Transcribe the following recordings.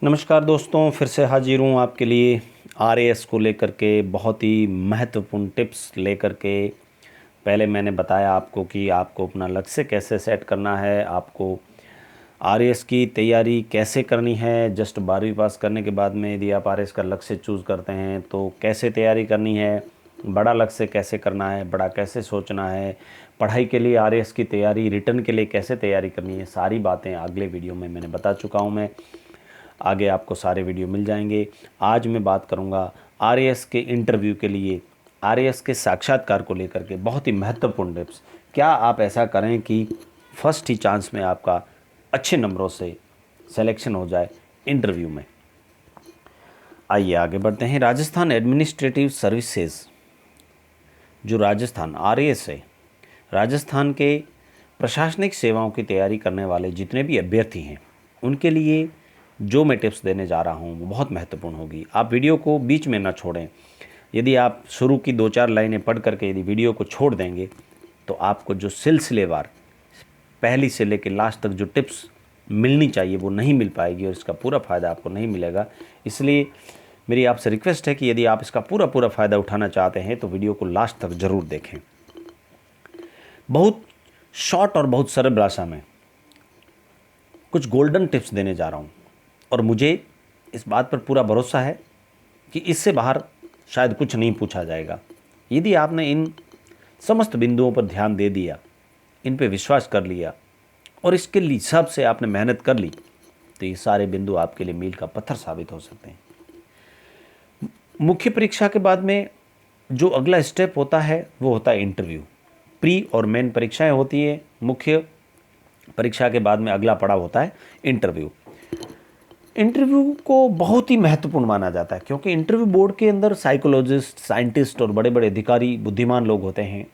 नमस्कार दोस्तों, फिर से हाजिर हूँ आपके लिए आरएएस को लेकर के बहुत ही महत्वपूर्ण टिप्स लेकर के। पहले मैंने बताया आपको कि आपको अपना लक्ष्य कैसे सेट करना है, आपको आरएएस की तैयारी कैसे करनी है। जस्ट 12वीं पास करने के बाद में यदि आप आरएएस का लक्ष्य चूज़ करते हैं तो कैसे तैयारी करनी है, बड़ा लक्ष्य कैसे करना है, बड़ा कैसे सोचना है, पढ़ाई के लिए आरएएस की तैयारी, रिटर्न के लिए कैसे तैयारी करनी है, सारी बातें अगले वीडियो में मैंने बता चुका हूँ। मैं आगे आपको सारे वीडियो मिल जाएंगे। आज मैं बात करूंगा आरएएस के इंटरव्यू के लिए, आरएएस के साक्षात्कार को लेकर के बहुत ही महत्वपूर्ण टिप्स। क्या आप ऐसा करें कि फर्स्ट ही चांस में आपका अच्छे नंबरों से सिलेक्शन हो जाए इंटरव्यू में। आइए आगे बढ़ते हैं। राजस्थान एडमिनिस्ट्रेटिव सर्विसेज, जो राजस्थान आरएएस है, राजस्थान के प्रशासनिक सेवाओं की तैयारी करने वाले जितने भी अभ्यर्थी हैं उनके लिए जो मैं टिप्स देने जा रहा हूँ वो बहुत महत्वपूर्ण होगी। आप वीडियो को बीच में ना छोड़ें। यदि आप शुरू की 2-4 लाइनें पढ़ करके यदि वीडियो को छोड़ देंगे तो आपको जो सिलसिलेवार पहली से लेकर लास्ट तक जो टिप्स मिलनी चाहिए वो नहीं मिल पाएगी और इसका पूरा फ़ायदा आपको नहीं मिलेगा। इसलिए मेरी आपसे रिक्वेस्ट है कि यदि आप इसका पूरा फ़ायदा उठाना चाहते हैं तो वीडियो को लास्ट तक ज़रूर देखें। बहुत शॉर्ट और बहुत सरल भाषा में कुछ गोल्डन टिप्स देने जा रहा हूँ और मुझे इस बात पर पूरा भरोसा है कि इससे बाहर शायद कुछ नहीं पूछा जाएगा। यदि आपने इन समस्त बिंदुओं पर ध्यान दे दिया, इन पे विश्वास कर लिया और इसके लिए हिसाब से आपने मेहनत कर ली तो ये सारे बिंदु आपके लिए मील का पत्थर साबित हो सकते हैं। मुख्य परीक्षा के बाद में जो अगला स्टेप होता है वो होता है इंटरव्यू। प्री और मेन परीक्षाएं होती है, मुख्य परीक्षा के बाद में अगला पड़ाव होता है इंटरव्यू। इंटरव्यू को बहुत ही महत्वपूर्ण माना जाता है क्योंकि इंटरव्यू बोर्ड के अंदर साइकोलॉजिस्ट, साइंटिस्ट और बड़े बड़े अधिकारी, बुद्धिमान लोग होते हैं,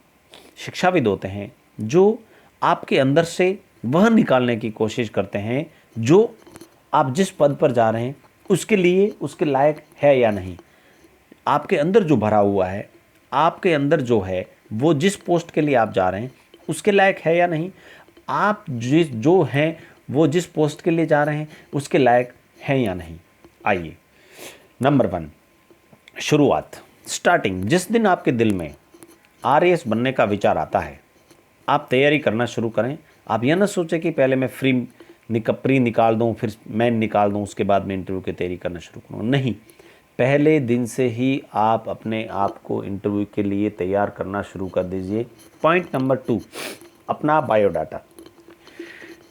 शिक्षाविद होते हैं, जो आपके अंदर से वह निकालने की कोशिश करते हैं जो आप जिस पद पर जा रहे हैं उसके लिए उसके लायक है या नहीं। आपके अंदर जो भरा हुआ है, आपके अंदर जो है वो जिस पोस्ट के लिए आप जा रहे हैं उसके लायक है या नहीं। आप जो हैं वो जिस पोस्ट के लिए जा रहे हैं उसके लायक हैं या नहीं। आइए, नंबर 1, शुरुआत, स्टार्टिंग। जिस दिन आपके दिल में आरएएस बनने का विचार आता है आप तैयारी करना शुरू करें। आप यह ना सोचें कि पहले मैं प्री निकाल दूं, फिर मेन निकाल दूं, उसके बाद मैं इंटरव्यू की तैयारी करना शुरू करूँ। नहीं, पहले दिन से ही आप अपने आप को इंटरव्यू के लिए तैयार करना शुरू कर दीजिए। पॉइंट नंबर 2, अपना बायोडाटा।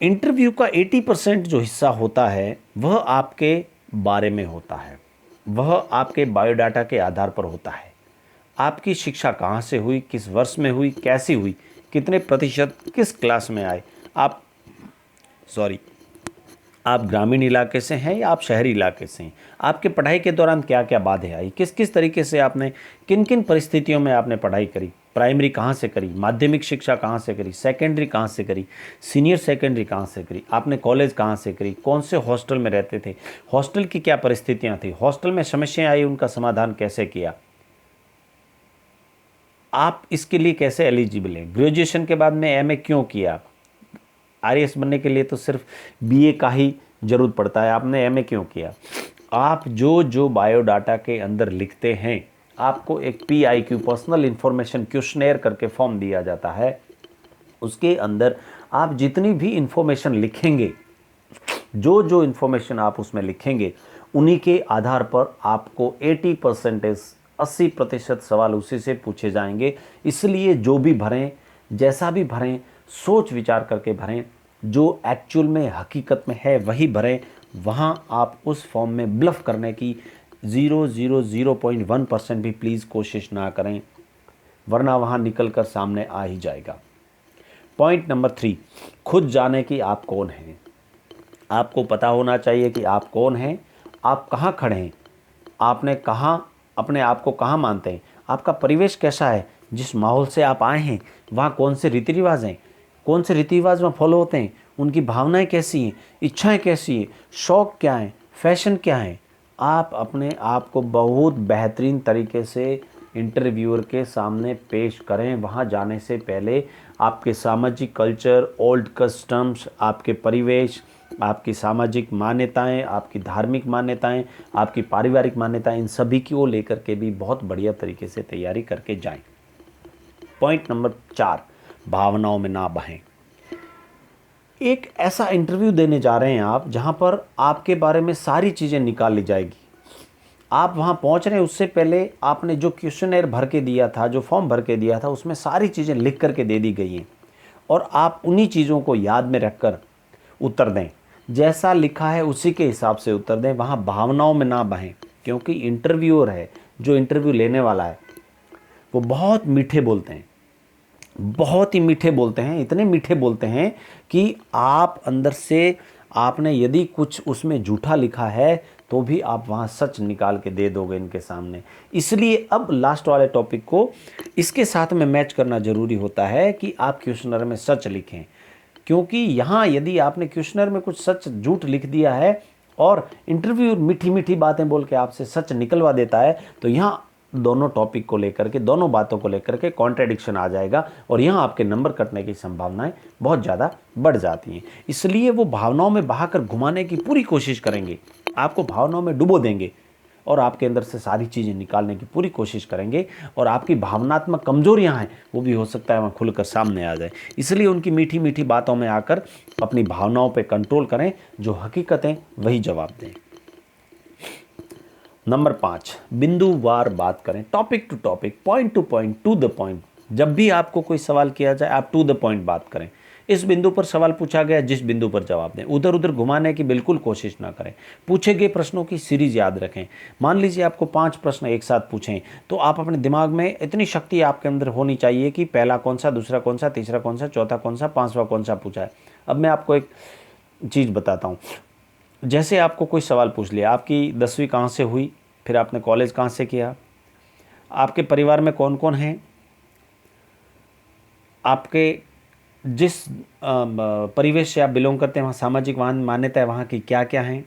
इंटरव्यू का 80% जो हिस्सा होता है वह आपके बारे में होता है, वह आपके बायोडाटा के आधार पर होता है। आपकी शिक्षा कहाँ से हुई, किस वर्ष में हुई, कैसी हुई, कितने प्रतिशत, किस क्लास में आए, आप ग्रामीण इलाके से हैं या आप शहरी इलाके से हैं, आपके पढ़ाई के दौरान क्या क्या बाधाएं आई, किस किस तरीके से आपने, किन किन परिस्थितियों में आपने पढ़ाई करी, प्राइमरी कहाँ से करी, माध्यमिक शिक्षा कहाँ से करी, सेकेंडरी कहाँ से करी, सीनियर सेकेंडरी कहाँ से करी, आपने कॉलेज कहाँ से करी, कौन से हॉस्टल में रहते थे, हॉस्टल की क्या परिस्थितियाँ थी, हॉस्टल में समस्याएं आई उनका समाधान कैसे किया, आप इसके लिए कैसे एलिजिबल हैं, ग्रेजुएशन के बाद में एमए क्यों किया। आरएएस बनने के लिए तो सिर्फ बीए का ही जरूरत पड़ता है, आपने एमए क्यों किया। आप जो बायोडाटा के अंदर लिखते हैं, आपको एक PIQ, पर्सनल इंफॉर्मेशन क्वेश्चनेयर करके फॉर्म दिया जाता है। उसके अंदर आप जितनी भी इंफॉर्मेशन लिखेंगे, जो इंफॉर्मेशन आप उसमें लिखेंगे उन्हीं के आधार पर आपको 80% सवाल उसी से पूछे जाएंगे। इसलिए जो भी भरें, जैसा भी भरें, सोच विचार करके भरें, जो एक्चुअल में हकीकत में है वही भरें। वहाँ आप उस फॉर्म में ब्लफ करने की 0.1% भी प्लीज़ कोशिश ना करें, वरना वहाँ निकल कर सामने आ ही जाएगा। पॉइंट नंबर 3, खुद जाने कि आप कौन हैं। आपको पता होना चाहिए कि आप कौन हैं, आप कहाँ खड़े हैं, आपने कहाँ अपने आप को कहाँ मानते हैं, आपका परिवेश कैसा है, जिस माहौल से आप आए हैं वहाँ कौन से रीति रिवाज हैं, कौन से रीति रिवाज में फॉलो होते हैं, उनकी भावनाएं कैसी हैं, इच्छाएं कैसी हैं, शौक़ क्या हैं, फैशन क्या है। आप अपने आप को बहुत बेहतरीन तरीके से इंटरव्यूअर के सामने पेश करें। वहाँ जाने से पहले आपके सामाजिक कल्चर, ओल्ड कस्टम्स, आपके परिवेश, आपकी सामाजिक मान्यताएं, आपकी धार्मिक मान्यताएं, आपकी पारिवारिक मान्यताएं, इन सभी को लेकर के भी बहुत बढ़िया तरीके से तैयारी करके जाएं। पॉइंट नंबर 4, भावनाओं में ना बहें। एक ऐसा इंटरव्यू देने जा रहे हैं आप जहां पर आपके बारे में सारी चीज़ें निकाल ली जाएगी। आप वहां पहुंच रहे हैं उससे पहले आपने जो क्वेश्चनर भर के दिया था, जो फॉर्म भर के दिया था, उसमें सारी चीज़ें लिख करके दे दी गई हैं और आप उन्हीं चीज़ों को याद में रखकर उत्तर दें। जैसा लिखा है उसी के हिसाब से उत्तर दें। वहाँ भावनाओं में ना बहें, क्योंकि इंटरव्यूअर है, जो इंटरव्यू लेने वाला है, वो बहुत मीठे बोलते हैं, बहुत ही मीठे बोलते हैं, इतने मीठे बोलते हैं कि आप अंदर से, आपने यदि कुछ उसमें झूठा लिखा है तो भी आप वहाँ सच निकाल के दे दोगे इनके सामने। इसलिए अब लास्ट वाले टॉपिक को इसके साथ में मैच करना ज़रूरी होता है कि आप क्वेश्चनर में सच लिखें, क्योंकि यहाँ यदि आपने क्वेश्चनर में कुछ सच झूठ लिख दिया है और इंटरव्यू मीठी मीठी बातें बोल के आपसे सच निकलवा देता है, तो यहाँ दोनों टॉपिक को लेकर के, दोनों बातों को लेकर के कॉन्ट्रडिक्शन आ जाएगा और यहाँ आपके नंबर कटने की संभावनाएं बहुत ज़्यादा बढ़ जाती हैं। इसलिए वो भावनाओं में बहाकर घुमाने की पूरी कोशिश करेंगे, आपको भावनाओं में डुबो देंगे और आपके अंदर से सारी चीज़ें निकालने की पूरी कोशिश करेंगे और आपकी भावनात्मक कमजोरियां हैं वो भी हो सकता है वहाँ खुलकर सामने आ जाए। इसलिए उनकी मीठी मीठी बातों में आकर अपनी भावनाओं पे कंट्रोल करें, जो हकीकत है वही जवाब दें। नंबर 5, बिंदुवार बात करें, topic to topic, point to point, to the point. जब भी आपको कोई सवाल किया जाए आप टू द पॉइंट बात करें। इस बिंदु पर सवाल पूछा गया, जिस बिंदु पर जवाब दें। उधर उधर घुमाने की बिल्कुल कोशिश ना करें। पूछे गए प्रश्नों की सीरीज याद रखें। मान लीजिए आपको 5 प्रश्न एक साथ पूछें, तो आप अपने दिमाग में इतनी शक्ति आपके अंदर होनी चाहिए कि पहला कौन सा, दूसरा कौन सा, तीसरा कौन सा, चौथा कौन सा, 5वां कौन सा पूछा है। अब मैं आपको एक चीज़ बताता हूँ। जैसे आपको कोई सवाल पूछ लिया, आपकी 10वीं कहाँ से हुई, फिर आपने कॉलेज कहाँ से किया, आपके परिवार में कौन कौन है, आपके जिस परिवेश से आप बिलोंग करते हैं वहाँ सामाजिक मान्यताएं वहाँ की क्या क्या हैं,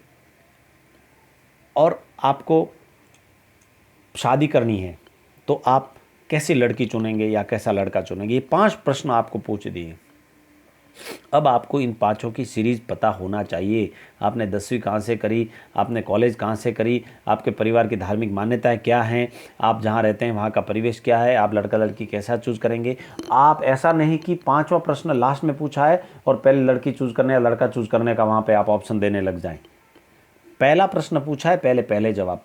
और आपको शादी करनी है तो आप कैसी लड़की चुनेंगे या कैसा लड़का चुनेंगे। ये 5 प्रश्न आपको पूछ दिए। अब आपको इन 5 की सीरीज़ पता होना चाहिए। आपने 10वीं कहाँ से करी, आपने कॉलेज कहाँ से करी, आपके परिवार की धार्मिक मान्यताएं क्या हैं, आप जहाँ रहते हैं वहाँ का परिवेश क्या है, आप लड़का लड़की कैसा चूज़ करेंगे। आप ऐसा नहीं कि 5वां प्रश्न लास्ट में पूछा है और पहले लड़की चूज़ करने या लड़का चूज़ करने का वहाँ पर आप ऑप्शन देने लग जाएँ। पहला प्रश्न पूछा है, पहले जवाब।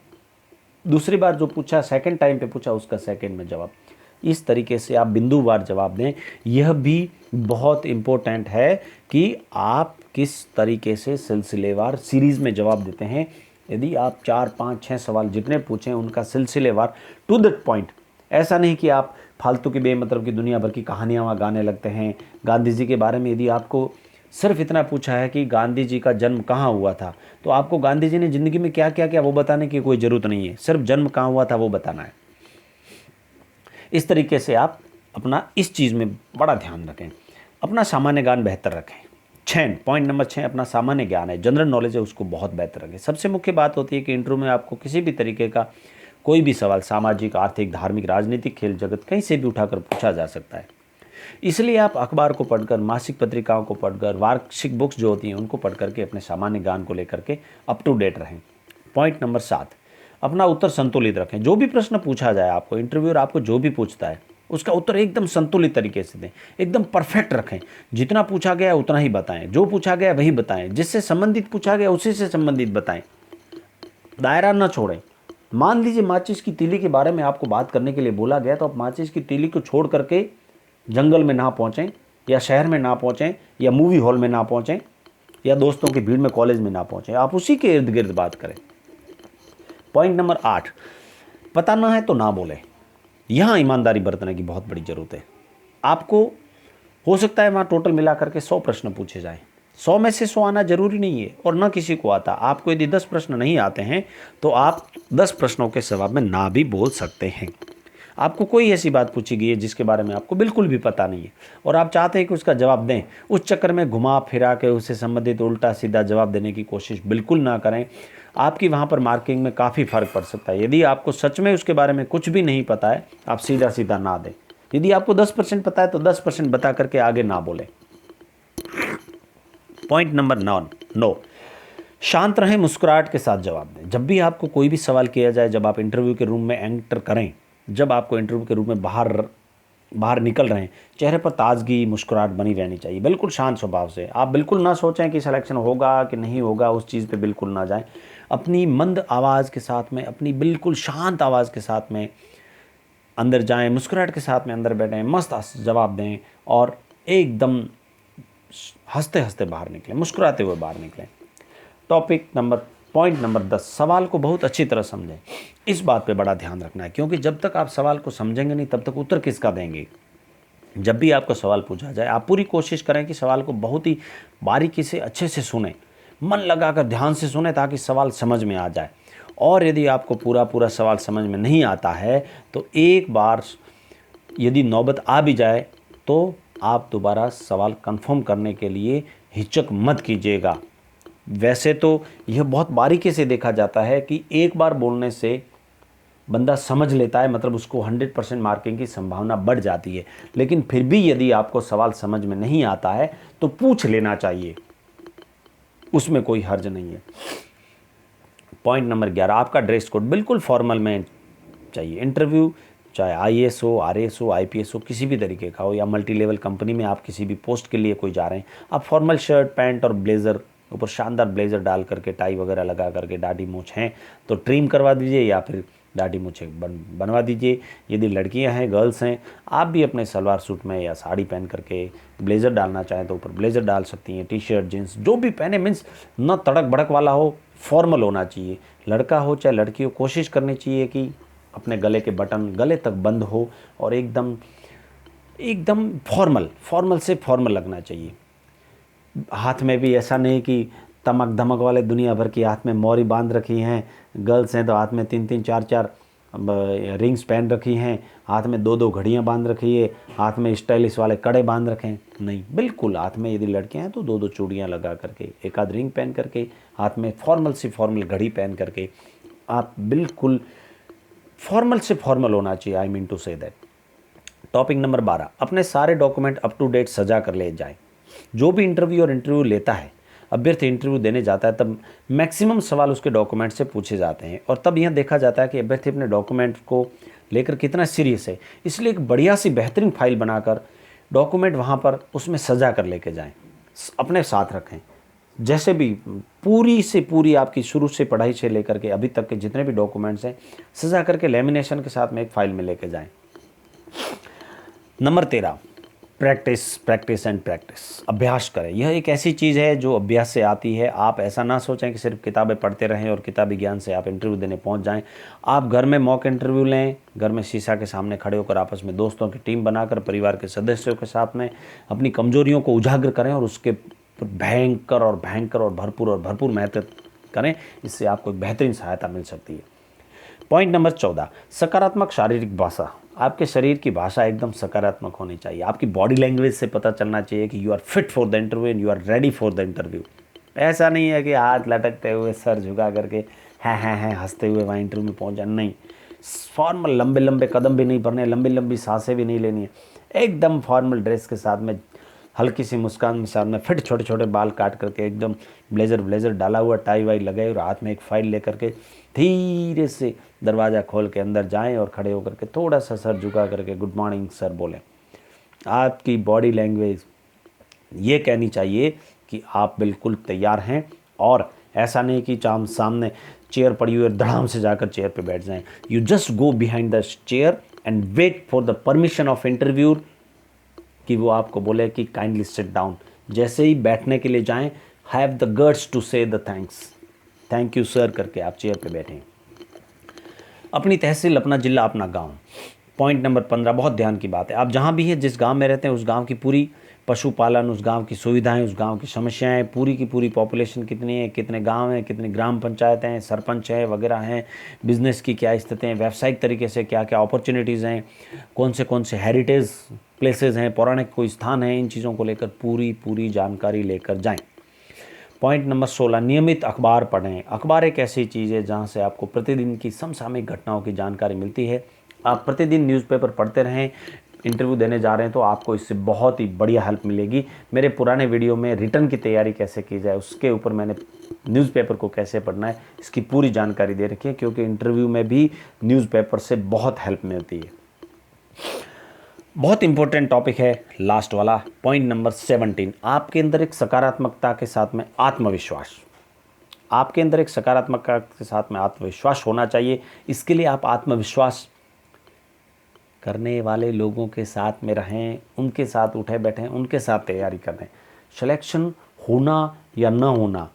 दूसरी बार जो पूछा, सेकंड टाइम पे पूछा, उसका सेकंड में जवाब। इस तरीके से आप बिंदुवार जवाब दें। यह भी बहुत इम्पोर्टेंट है कि आप किस तरीके से सिलसिलेवार सीरीज़ में जवाब देते हैं। यदि आप 4, 5, 6 सवाल जितने पूछें उनका सिलसिलेवार, टू द पॉइंट। ऐसा नहीं कि आप फालतू की बेमतलब की दुनिया भर की कहानियाँ वहाँ गाने लगते हैं। गांधी जी के बारे में यदि आपको सिर्फ इतना पूछा है कि गांधी जी का जन्म कहाँ हुआ था, तो आपको गांधी जी ने ज़िंदगी में क्या क्या किया वो बताने की कोई ज़रूरत नहीं है, सिर्फ जन्म कहाँ हुआ था वो बताना है। इस तरीके से आप अपना इस चीज़ में बड़ा ध्यान रखें, अपना सामान्य ज्ञान बेहतर रखें। पॉइंट नंबर 6, अपना सामान्य ज्ञान है, जनरल नॉलेज है, उसको बहुत बेहतर रखें। सबसे मुख्य बात होती है कि इंटरव्यू में आपको किसी भी तरीके का कोई भी सवाल सामाजिक, आर्थिक, धार्मिक, राजनीतिक, खेल जगत कहीं से भी उठाकर पूछा जा सकता है। इसलिए आप अखबार को पढ़कर, मासिक पत्रिकाओं को पढ़कर, वार्षिक बुक्स जो होती हैं उनको पढ़ करके अपने सामान्य ज्ञान को लेकर के अप टू डेट रहें। पॉइंट नंबर 7, अपना उत्तर संतुलित रखें। जो भी प्रश्न पूछा जाए आपको, इंटरव्यूअर आपको जो भी पूछता है उसका उत्तर एकदम संतुलित तरीके से दें, एकदम परफेक्ट रखें। जितना पूछा गया उतना ही बताएं, जो पूछा गया वही बताएं, जिससे संबंधित पूछा गया उसी से संबंधित बताएं, दायरा न छोड़ें। मान लीजिए माचिस की तीली के बारे में आपको बात करने के लिए बोला गया, तो आप माचिस की तीली को छोड़ करके जंगल में ना पहुँचें, या शहर में ना पहुँचें, या मूवी हॉल में ना पहुँचें, या दोस्तों की भीड़ में कॉलेज में ना पहुँचें। आप उसी के इर्द गिर्द बात करें। पॉइंट नंबर 8, पता ना है तो ना बोलें। यहाँ ईमानदारी बरतने की बहुत बड़ी ज़रूरत है। आपको हो सकता है वहाँ टोटल मिला करके 100 प्रश्न पूछे जाएं, 100 में से 100 आना जरूरी नहीं है और न किसी को आता। आपको यदि 10 प्रश्न नहीं आते हैं तो आप 10 प्रश्नों के जवाब में ना भी बोल सकते हैं। आपको कोई ऐसी बात पूछी गई है जिसके बारे में आपको बिल्कुल भी पता नहीं है और आप चाहते हैं कि उसका जवाब दें, उस चक्कर में घुमा फिरा के उससे संबंधित उल्टा सीधा जवाब देने की कोशिश बिल्कुल ना करें। आपकी वहाँ पर मार्किंग में काफ़ी फ़र्क पड़ सकता है। यदि आपको सच में उसके बारे में कुछ भी नहीं पता है, आप सीधा सीधा ना दें। यदि आपको 10% पता है तो 10% बता करके आगे ना बोलें। पॉइंट नंबर 9, शांत रहें, मुस्कुराहट के साथ जवाब दें। जब भी आपको कोई भी सवाल किया जाए, जब आप इंटरव्यू के रूम में एंटर करें, जब आपको इंटरव्यू के रूम में बाहर निकल रहे हैं, चेहरे पर ताजगी, मुस्कुराहट बनी रहनी चाहिए, बिल्कुल शांत स्वभाव से। आप बिल्कुल ना सोचें कि सिलेक्शन होगा कि नहीं होगा, उस चीज़ पे बिल्कुल ना जाएं। अपनी मंद आवाज़ के साथ में, अपनी बिल्कुल शांत आवाज़ के साथ में अंदर जाएं, मुस्कुराहट के साथ में अंदर बैठें, मस्त जवाब दें और एकदम हंसते हंसते बाहर निकलें, मुस्कुराते हुए बाहर निकलें। पॉइंट नंबर 10, सवाल को बहुत अच्छी तरह समझें। इस बात पे बड़ा ध्यान रखना है, क्योंकि जब तक आप सवाल को समझेंगे नहीं, तब तक उत्तर किसका देंगे। जब भी आपको सवाल पूछा जाए, आप पूरी कोशिश करें कि सवाल को बहुत ही बारीकी से, अच्छे से सुने, मन लगाकर ध्यान से सुने, ताकि सवाल समझ में आ जाए। और यदि आपको पूरा सवाल समझ में नहीं आता है, तो एक बार यदि नौबत आ भी जाए, तो आप दोबारा सवाल कंफर्म करने के लिए हिचक मत कीजिएगा। वैसे तो यह बहुत बारीकी से देखा जाता है कि एक बार बोलने से बंदा समझ लेता है, मतलब उसको 100% मार्किंग की संभावना बढ़ जाती है। लेकिन फिर भी यदि आपको सवाल समझ में नहीं आता है, तो पूछ लेना चाहिए, उसमें कोई हर्ज नहीं है। पॉइंट नंबर 11, आपका ड्रेस कोड बिल्कुल फॉर्मल में चाहिए। इंटरव्यू चाहे IAS हो, RAS हो, IPS हो, किसी भी तरीके का हो, या मल्टी लेवल कंपनी में आप किसी भी पोस्ट के लिए कोई जा रहे हैं, आप फॉर्मल शर्ट पैंट और ब्लेज़र, ऊपर शानदार ब्लेज़र डाल करके, टाई वगैरह लगा करके, दाढ़ी मूछ हैं तो ट्रिम करवा दीजिए, या फिर दाढ़ी मूछें बनवा दीजिए। यदि लड़कियां हैं, गर्ल्स हैं, आप भी अपने सलवार सूट में या साड़ी पहन करके ब्लेज़र डालना चाहें तो ऊपर ब्लेज़र डाल सकती हैं। टी-शर्ट, जीन्स जो भी पहने, मीन्स न तड़क भड़क वाला हो, फॉर्मल होना चाहिए। लड़का हो चाहे लड़की हो, कोशिश करनी चाहिए कि अपने गले के बटन गले तक बंद हो और एकदम फॉर्मल से फॉर्मल लगना चाहिए। हाथ में भी ऐसा नहीं कि तमक धमक वाले दुनिया भर की हाथ में मोरी बांध रखी हैं, गर्ल्स हैं तो हाथ में 3-3 4-4 रिंग्स पहन रखी हैं, हाथ में 2-2 घड़ियां बांध रखी है, हाथ में स्टाइलिश वाले कड़े बांध रखे हैं। नहीं, बिल्कुल हाथ में यदि लड़कियां हैं तो 2-2 चूड़ियां लगा करके, एक आध रिंग पहन करके, हाथ में फॉर्मल घड़ी पहन करके, आप बिल्कुल फॉर्मल से फॉर्मल होना चाहिए। I mean to say that. Topic number 12, अपने सारे डॉक्यूमेंट अप टू डेट सजा कर ले जाएं। जो भी इंटरव्यू लेता है, अभ्यर्थी इंटरव्यू देने जाता है, तब मैक्सिमम सवाल उसके डॉक्यूमेंट से पूछे जाते हैं, और तब यह देखा जाता है कि अभ्यर्थी अपने डॉक्यूमेंट को लेकर कितना सीरियस है। इसलिए एक बढ़िया सी बेहतरीन फाइल बनाकर डॉक्यूमेंट वहाँ पर उसमें सजा कर लेके जाएं, अपने साथ रखें। जैसे भी पूरी से पूरी आपकी शुरू से पढ़ाई से लेकर के अभी तक के जितने भी डॉक्यूमेंट्स हैं, सजा करके लेमिनेशन के साथ में एक फाइल में लेके जाएं। नंबर 13, प्रैक्टिस एंड प्रैक्टिस, अभ्यास करें। यह एक ऐसी चीज़ है जो अभ्यास से आती है। आप ऐसा ना सोचें कि सिर्फ किताबें पढ़ते रहें और किताबी ज्ञान से आप इंटरव्यू देने पहुंच जाएं। आप घर में मॉक इंटरव्यू लें, घर में शीशा के सामने खड़े होकर आपस में दोस्तों की टीम बनाकर, परिवार के सदस्यों के साथ में अपनी कमजोरियों को उजागर करें और उसके भयंकर और भरपूर मेहनत करें। इससे आपको एक बेहतरीन सहायता मिल सकती है। पॉइंट नंबर 14, सकारात्मक शारीरिक भाषा। आपके शरीर की भाषा एकदम सकारात्मक होनी चाहिए। आपकी बॉडी लैंग्वेज से पता चलना चाहिए कि you are fit for the interview and you are ready for the interview. ऐसा नहीं है कि हाथ लटकते हुए, सर झुका करके हैं हंसते हुए वहाँ इंटरव्यू में पहुँच जाना। नहीं, फॉर्मल लंबे कदम भी नहीं भरने, लंबी सांसें भी नहीं लेनी है। एकदम फॉर्मल ड्रेस के साथ में, हल्की सी मुस्कान के साथ में, फिट छोटे बाल काट करके, एकदम ब्लेज़र डाला हुआ, टाई वाई लगाए और हाथ में एक फ़ाइल लेकर के धीरे से दरवाज़ा खोल के अंदर जाएं और खड़े होकर के थोड़ा सा सर झुका करके गुड मॉर्निंग सर बोलें। आपकी बॉडी लैंग्वेज ये कहनी चाहिए कि आप बिल्कुल तैयार हैं, और ऐसा नहीं कि सामने चेयर पड़ी हुई है, धड़ाम से जाकर चेयर पे बैठ जाएं। You just go behind the chair and wait for the permission of interviewer कि वो आपको बोले कि काइंडली सिट डाउन। जैसे ही बैठने के लिए जाएं, हैव द गट्स टू से द थैंक यू सर करके आप चेयर पे बैठें। अपनी तहसील, अपना जिला, अपना गांव। पॉइंट नंबर 15, बहुत ध्यान की बात है। आप जहां भी हैं, जिस गांव में रहते हैं, उस गांव की पूरी पशुपालन, उस गांव की सुविधाएं, उस गांव की समस्याएं, पूरी की पूरी पॉपुलेशन कितनी है, कितने गांव हैं, कितनी ग्राम पंचायतें हैं, सरपंच है वगैरह हैं, बिजनेस की क्या स्थिति है, व्यावसायिक तरीके से क्या क्या अपॉर्चुनिटीज़ हैं, कौन से हेरिटेज प्लेसेस हैं, पौराणिक कोई स्थान है, इन चीज़ों को लेकर पूरी जानकारी लेकर जाएं। पॉइंट नंबर 16, नियमित अखबार पढ़ें। अखबार एक ऐसी चीज़ है जहां से आपको प्रतिदिन की समसामयिक घटनाओं की जानकारी मिलती है। आप प्रतिदिन न्यूज़पेपर पढ़ते रहें, इंटरव्यू देने जा रहे हैं तो आपको इससे बहुत ही बढ़िया हेल्प मिलेगी। मेरे पुराने वीडियो में रिटर्न की तैयारी कैसे की जाए, उसके ऊपर मैंने न्यूज़पेपर को कैसे पढ़ना है इसकी पूरी जानकारी दे रखी है, क्योंकि इंटरव्यू में भी न्यूज़पेपर से बहुत हेल्प मिलती है। बहुत इंपॉर्टेंट टॉपिक है लास्ट वाला, पॉइंट नंबर 17। आपके अंदर एक सकारात्मकता के साथ में आत्मविश्वास, आपके अंदर एक सकारात्मकता के साथ में आत्मविश्वास होना चाहिए। इसके लिए आप आत्मविश्वास करने वाले लोगों के साथ में रहें, उनके साथ उठे बैठें, उनके साथ तैयारी करें। सिलेक्शन होना या न होना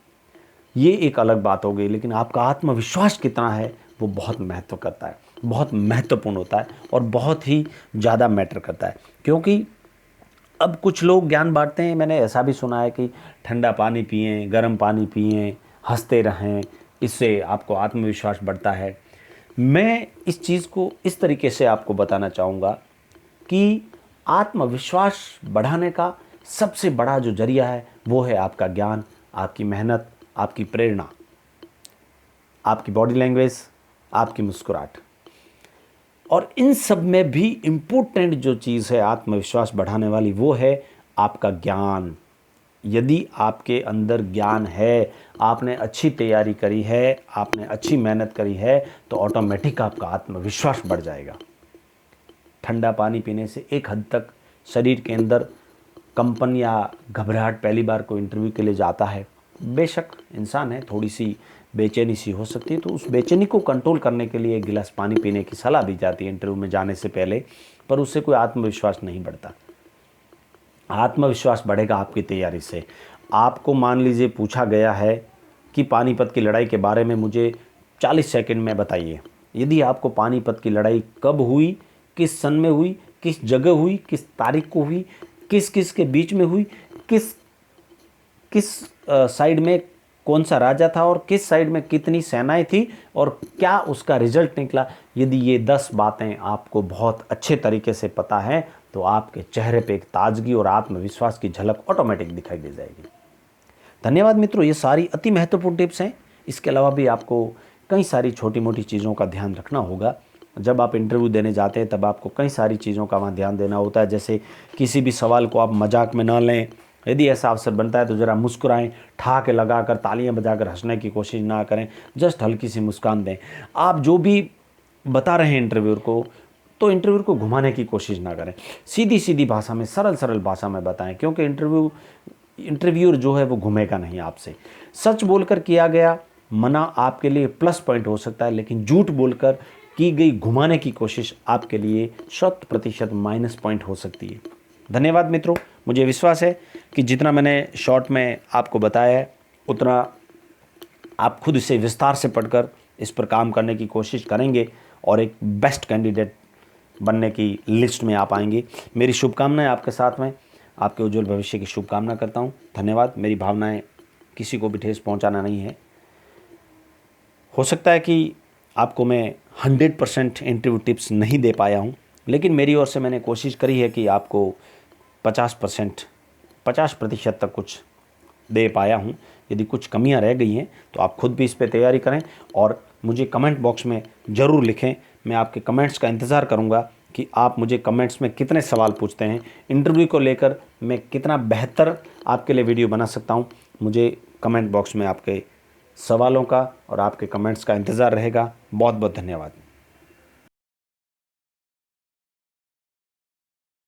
ये एक अलग बात हो गई, लेकिन आपका आत्मविश्वास कितना है वो बहुत महत्व करता है, बहुत महत्वपूर्ण होता है और बहुत ही ज़्यादा मैटर करता है। क्योंकि अब कुछ लोग ज्ञान बांटते हैं, मैंने ऐसा भी सुना है कि ठंडा पानी पिएं, गर्म पानी पिएं, हंसते रहें, इससे आपको आत्मविश्वास बढ़ता है। मैं इस चीज़ को इस तरीके से आपको बताना चाहूँगा कि आत्मविश्वास बढ़ाने का सबसे बड़ा जो जरिया है वो है आपका ज्ञान, आपकी मेहनत, आपकी प्रेरणा, आपकी बॉडी लैंग्वेज, आपकी मुस्कुराहट। और इन सब में भी इम्पोर्टेंट जो चीज़ है आत्मविश्वास बढ़ाने वाली वो है आपका ज्ञान। यदि आपके अंदर ज्ञान है, आपने अच्छी तैयारी करी है, आपने अच्छी मेहनत करी है, तो ऑटोमेटिक आपका आत्मविश्वास बढ़ जाएगा। ठंडा पानी पीने से एक हद तक शरीर के अंदर कंपन या घबराहट, पहली बार कोई इंटरव्यू के लिए जाता है, बेशक इंसान है, थोड़ी सी बेचैनी सी हो सकती है, तो उस बेचैनी को कंट्रोल करने के लिए एक गिलास पानी पीने की सलाह दी जाती है इंटरव्यू में जाने से पहले, पर उससे कोई आत्मविश्वास नहीं बढ़ता। आत्मविश्वास बढ़ेगा आपकी तैयारी से। आपको मान लीजिए पूछा गया है कि पानीपत की लड़ाई के बारे में मुझे 40 सेकंड में बताइए। यदि आपको पानीपत की लड़ाई कब हुई, किस सन में हुई, किस जगह हुई, किस तारीख को हुई, किस किस के बीच में हुई, किस साइड में कौन सा राजा था और किस साइड में कितनी सेनाएं थी और क्या उसका रिजल्ट निकला, यदि ये 10 बातें आपको बहुत अच्छे तरीके से पता है तो आपके चेहरे पे एक ताजगी और आत्मविश्वास की झलक ऑटोमेटिक दिखाई दे जाएगी। धन्यवाद मित्रों, ये सारी अति महत्वपूर्ण टिप्स हैं। इसके अलावा भी आपको कई सारी छोटी मोटी चीज़ों का ध्यान रखना होगा। जब आप इंटरव्यू देने जाते हैं तब आपको कई सारी चीज़ों का वहाँ ध्यान देना होता है। जैसे किसी भी सवाल को आप मजाक में ना लें, यदि ऐसा अवसर बनता है तो ज़रा मुस्कुराएं, ठहाके लगाकर, तालियां बजाकर हंसने की कोशिश ना करें, जस्ट हल्की सी मुस्कान दें। आप जो भी बता रहे हैं इंटरव्यूअर को, तो इंटरव्यूअर को घुमाने की कोशिश ना करें, सीधी सीधी भाषा में, सरल सरल भाषा में बताएं, क्योंकि इंटरव्यूअर जो है वो घूमेगा नहीं आपसे। सच बोलकर किया गया मना आपके लिए प्लस पॉइंट हो सकता है, लेकिन झूठ बोलकर की गई घुमाने की कोशिश आपके लिए 100% माइनस पॉइंट हो सकती है। धन्यवाद मित्रों, मुझे विश्वास है कि जितना मैंने शॉर्ट में आपको बताया है उतना आप खुद इसे विस्तार से पढ़कर इस पर काम करने की कोशिश करेंगे और एक बेस्ट कैंडिडेट बनने की लिस्ट में आप आएंगे। मेरी शुभकामनाएं आपके साथ में, आपके उज्जवल भविष्य की शुभकामना करता हूं। धन्यवाद। मेरी भावनाएं किसी को भी ठेस पहुंचाना नहीं है। हो सकता है कि आपको मैं 100% इंटरव्यू टिप्स नहीं दे पाया हूं, लेकिन मेरी ओर से मैंने कोशिश करी है कि आपको 50% तक कुछ दे पाया हूं। यदि कुछ कमियां रह गई हैं तो आप खुद भी इस पर तैयारी करें और मुझे कमेंट बॉक्स में ज़रूर लिखें। मैं आपके कमेंट्स का इंतज़ार करूंगा कि आप मुझे कमेंट्स में कितने सवाल पूछते हैं, इंटरव्यू को लेकर मैं कितना बेहतर आपके लिए वीडियो बना सकता हूं। मुझे कमेंट बॉक्स में आपके सवालों का और आपके कमेंट्स का इंतज़ार रहेगा। बहुत बहुत धन्यवाद।